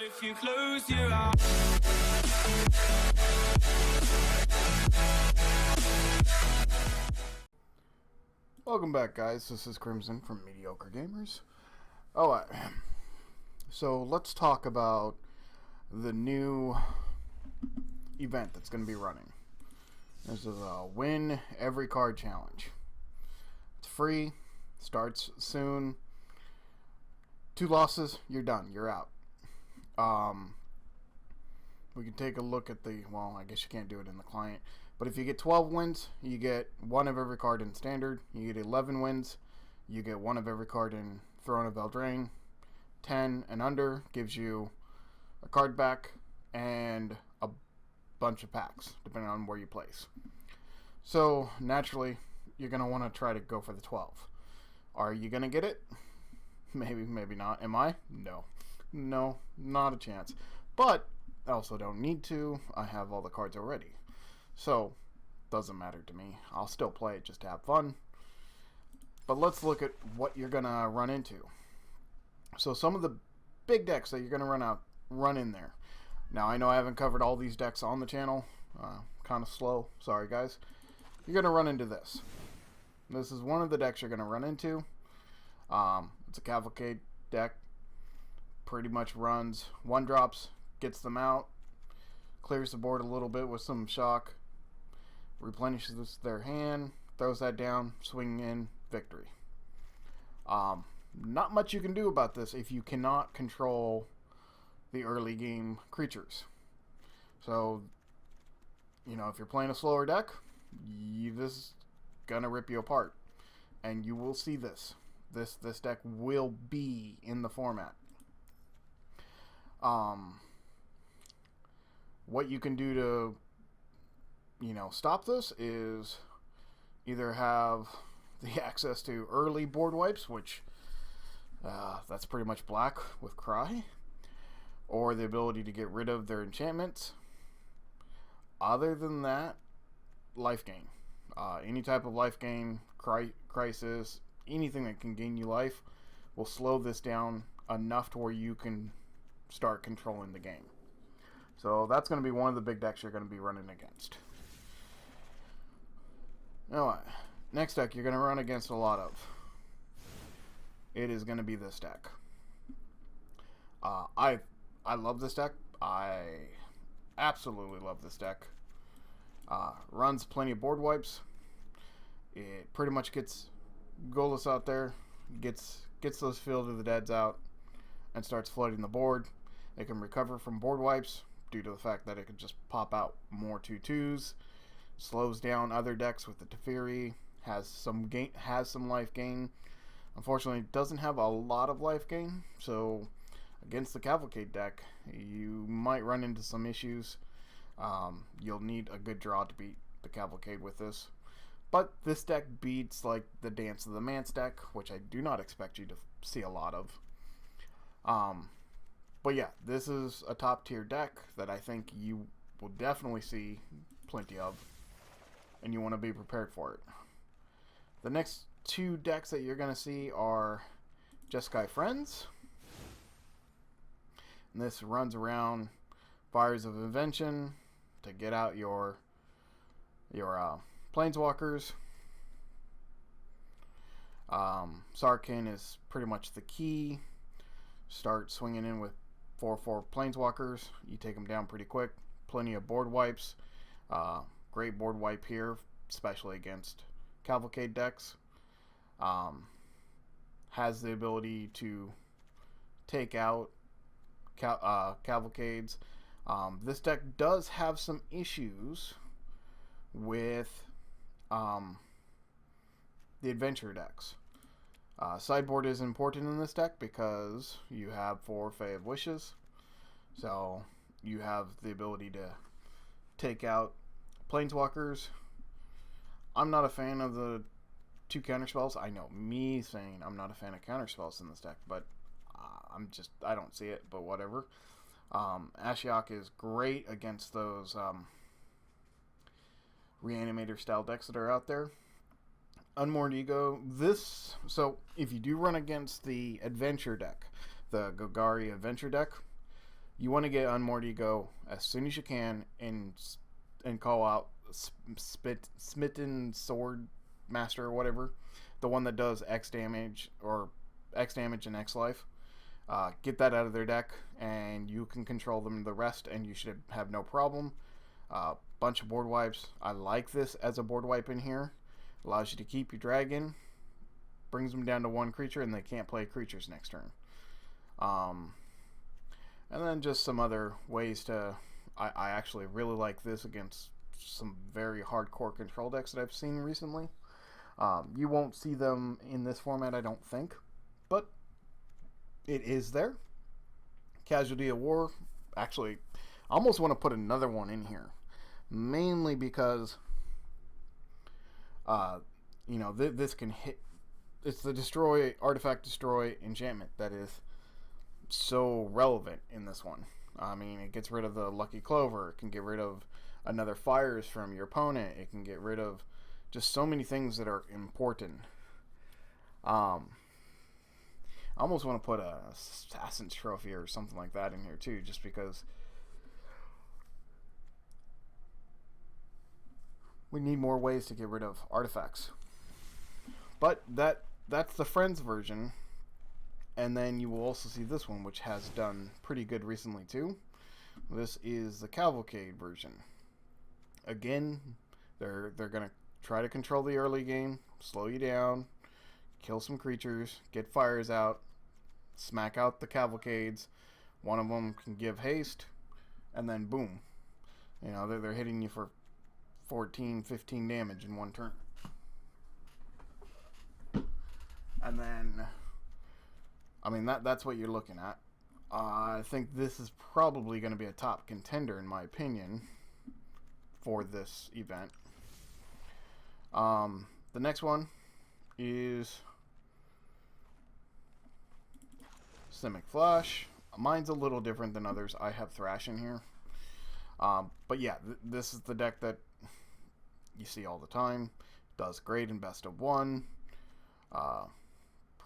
if you close your eyes. Welcome back, guys. This is Crimson from Mediocre Gamers. Alright, so let's talk about the new event that's going to be running. This is a Win Every Card Challenge. It's free, starts soon. 2 losses, you're done, you're out. We can take a look at the, well, I guess you can't do it in the client, but if you get 12 wins, you get 1 of every card in Standard. You get 11 wins, you get 1 of every card in Throne of Eldraine. 10 and under gives you a card back and a bunch of packs, depending on where you place. So, naturally, you're going to want to try to go for the 12. Are you going to get it? Maybe, maybe not. Am I? No. No, not a chance. But I also don't need to. I have all the cards already. So, doesn't matter to me. I'll still play it just to have fun. But let's look at what you're going to run into. So, some of the big decks that you're going to run in there. Now, I know I haven't covered all these decks on the channel. Kind of slow. Sorry, guys. You're going to run into this. This is one of the decks you're going to run into. It's a Cavalcade deck. Pretty much runs 1-drops, gets them out, clears the board a little bit with some shock, replenishes their hand, throws that down, swing in, victory. Not much you can do about this if you cannot control the early game creatures. So, you know, if you're playing a slower deck, this is gonna rip you apart. And you will see this. This deck will be in the format. What you can do to, you know, stop this is either have the access to early board wipes, which that's pretty much black with Cry, or the ability to get rid of their enchantments. Other than that, life gain. Any type of life gain, crisis, anything that can gain you life will slow this down enough to where you can start controlling the game. So that's going to be one of the big decks you're going to be running against. Alright, next deck you're going to run against a lot of. It is going to be this deck. I love this deck. I absolutely love this deck. Runs plenty of board wipes. It pretty much gets Golas out there, gets those Field of the Deads out, and starts flooding the board. It can recover from board wipes due to the fact that it can just pop out more 2/2s. Slows down other decks with the Teferi. Has some life gain. Unfortunately, it doesn't have a lot of life gain. So against the Cavalcade deck, you might run into some issues. You'll need a good draw to beat the Cavalcade with this. But this deck beats like the Dance of the Mance deck, which I do not expect you to see a lot of. But yeah, this is a top tier deck that I think you will definitely see plenty of, and you want to be prepared for it. The next 2 decks that you're going to see are Jeskai Friends. And this runs around Fires of Invention to get out your Planeswalkers. Sarkhan is pretty much the key. Start swinging in with 4/4 Planeswalkers. You take them down pretty quick. Plenty of board wipes. Great board wipe here, especially against Cavalcade decks. Has the ability to take out Cavalcades. This deck does have some issues with the adventure decks. Sideboard is important in this deck because you have 4 Fae of Wishes. So you have the ability to take out Planeswalkers. I'm not a fan of the 2 counterspells. I know, me saying I'm not a fan of counterspells in this deck, but I don't see it, but whatever. Ashiok is great against those Reanimator style decks that are out there. Unmoored Ego. So if you do run against the adventure deck, the Golgari adventure deck, You want to get Unmoored Ego as soon as you can and call out Smitten Sword Master or whatever, the one that does X damage and X life. Get that out of their deck, and you can control them the rest, and you should have no problem. Bunch of board wipes. I like this as a board wipe in here. Allows you to keep your dragon, brings them down to one creature, and they can't play creatures next turn. And then just some other ways to... I actually really like this against some very hardcore control decks that I've seen recently. You won't see them in this format, I don't think, but it is there. Casualty of War. Actually, I almost want to put another one in here, mainly because this can hit. It's the destroy artifact, destroy enchantment that is so relevant in this one. I mean, it gets rid of the Lucky Clover. It can get rid of another fires from your opponent. It can get rid of just so many things that are important. I almost want to put a Assassin's Trophy or something like that in here too, just because we need more ways to get rid of artifacts. But that's the Friends version. And then you will also see this one, which has done pretty good recently too. This is the Cavalcade version. Again, they're going to try to control the early game, slow you down, kill some creatures, get fires out, smack out the Cavalcades. One of them can give haste, and then boom. You know, they're hitting you for 14, 15 damage in one turn. And then, I mean, that's what you're looking at. I think this is probably going to be a top contender, in my opinion, for this event. The next one is Simic Flash. Mine's a little different than others. I have Thrash in here. But yeah, this is the deck that you see all the time. Does great in best of one.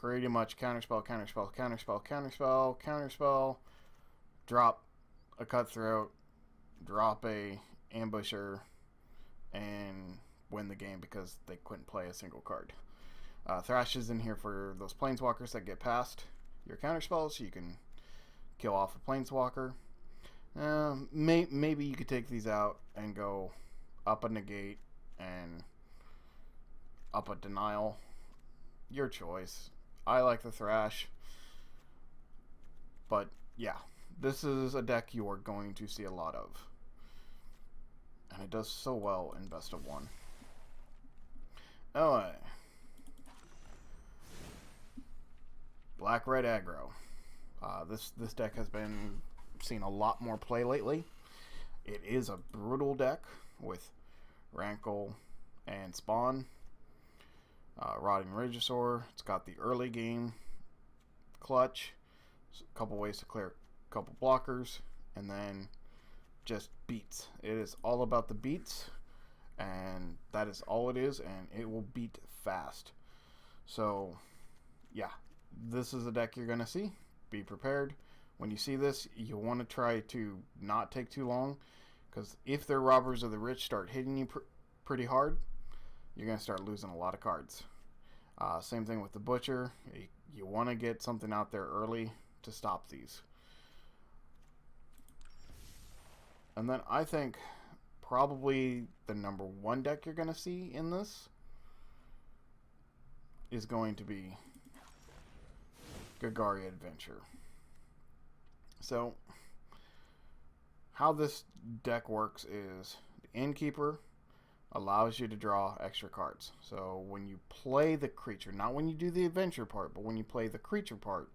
Pretty much counterspell, counterspell, counterspell, counterspell, counterspell. Drop a Cutthroat. Drop a Ambusher. And win the game because they couldn't play a single card. Thrash is in here for those Planeswalkers that get past your counterspells, so you can kill off a Planeswalker. Maybe you could take these out and go up a Negate and up a Denial. Your choice. I like the Thrash. But yeah, this is a deck you are going to see a lot of. And it does so well in best of one. Alright. Black-red aggro. This deck has been seen a lot more play lately. It is a brutal deck with Rankle and Spawn. Rotting Regisaur. It's got the early game clutch. A couple ways to clear a couple blockers. And then just beats. It is all about the beats. And that is all it is. And it will beat fast. So, yeah. This is a deck you're going to see. Be prepared. When you see this, you want to try to not take too long. Because if their Robbers of the Rich start hitting you pretty hard, you're going to start losing a lot of cards. Same thing with the Butcher. You want to get something out there early to stop these. And then I think probably the number one deck you're going to see in this is going to be Gagaria Adventure. So, how this deck works is the Innkeeper allows you to draw extra cards. So when you play the creature, not when you do the adventure part, but when you play the creature part,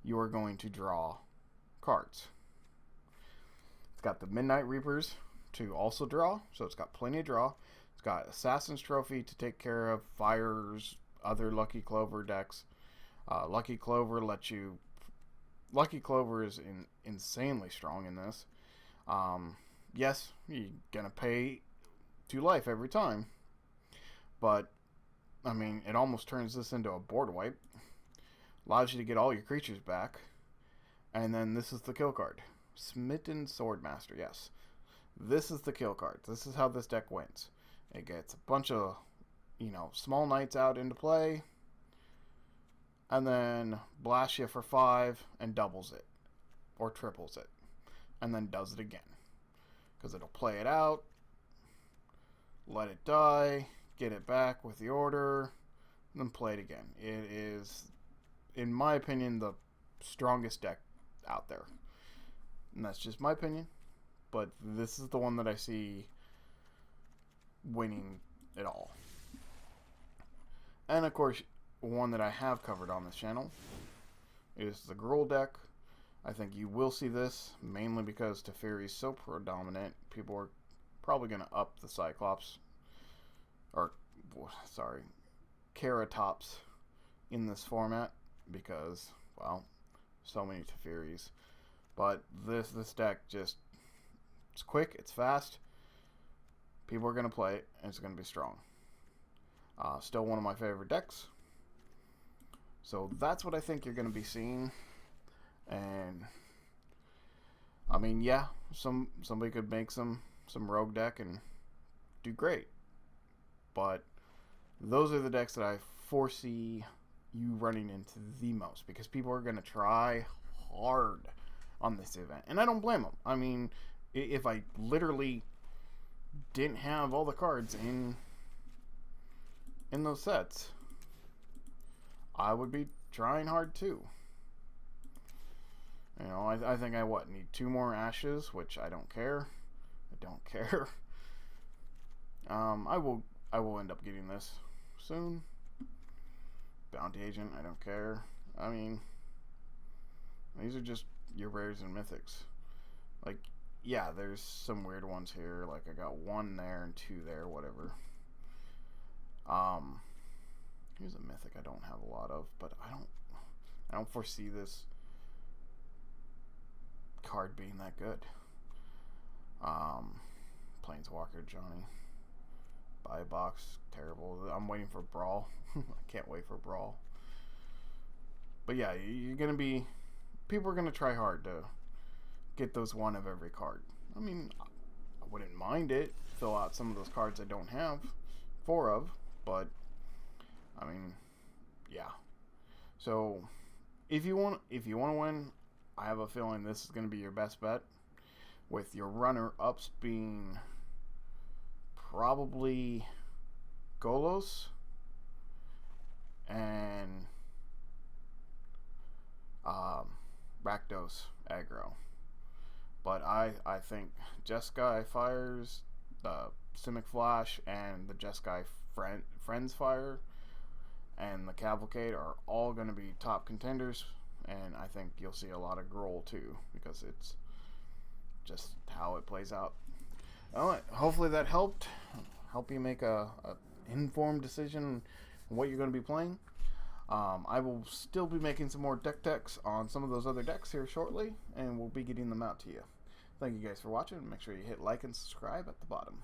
you are going to draw cards. It's got the Midnight Reapers to also draw, so it's got plenty of draw. It's got Assassin's Trophy to take care of fires, other Lucky Clover decks. Lucky Clover lets you... Lucky Clover is insanely strong in this. Yes, you're going to pay 2 life every time. But, I mean, it almost turns this into a board wipe. Allows you to get all your creatures back. And then this is the kill card. Smitten Swordmaster, yes. This is the kill card. This is how this deck wins. It gets a bunch of, small knights out into play, and then blasts you for 5 and doubles it, or triples it, and then does it again. Because it'll play it out, let it die, get it back with the order, then play it again. It is, in my opinion, the strongest deck out there. And that's just my opinion. But this is the one that I see winning it all. And of course, one that I have covered on this channel is the Gruul deck. I think you will see this, mainly because Teferi is so predominant. People are probably going to up the Cyclops, Keratops in this format because, well, so many Teferis. But this deck just, it's quick, it's fast. People are going to play it, and it's going to be strong. Still one of my favorite decks. So that's what I think you're going to be seeing. And I mean, yeah, somebody could make some rogue deck and do great. But those are the decks that I foresee you running into the most, because people are going to try hard on this event, and I don't blame them. I mean, if I literally didn't have all the cards in those sets, I would be trying hard too. I think I need 2 more ashes, which I don't care. I will end up getting this soon. Bounty Agent, I don't care. I mean, these are just your rares and mythics. Like, yeah, there's some weird ones here. Like, I got 1 there and 2 there, whatever. Here's a mythic I don't have a lot of, but I don't foresee this card being that good. Planeswalker Johnny. Buy a box, terrible. I'm waiting for Brawl. I can't wait for Brawl. But yeah, people are gonna try hard to get those 1 of every card. I mean, I wouldn't mind it. Fill out some of those cards I don't have 4 of, but I mean, yeah. So if you want to win, I have a feeling this is going to be your best bet, with your runner-ups being probably Golos and Rakdos aggro. But I think Jeskai Fires, the Simic Flash, and the Jeskai Friends Fire, and the Cavalcade are all going to be top contenders. And I think you'll see a lot of Gruul too, because it's just how it plays out. Well, hopefully that help you make a informed decision on what you're going to be playing. I will still be making some more deck techs on some of those other decks here shortly, and we'll be getting them out to you. Thank you guys for watching. Make sure you hit like and subscribe at the bottom.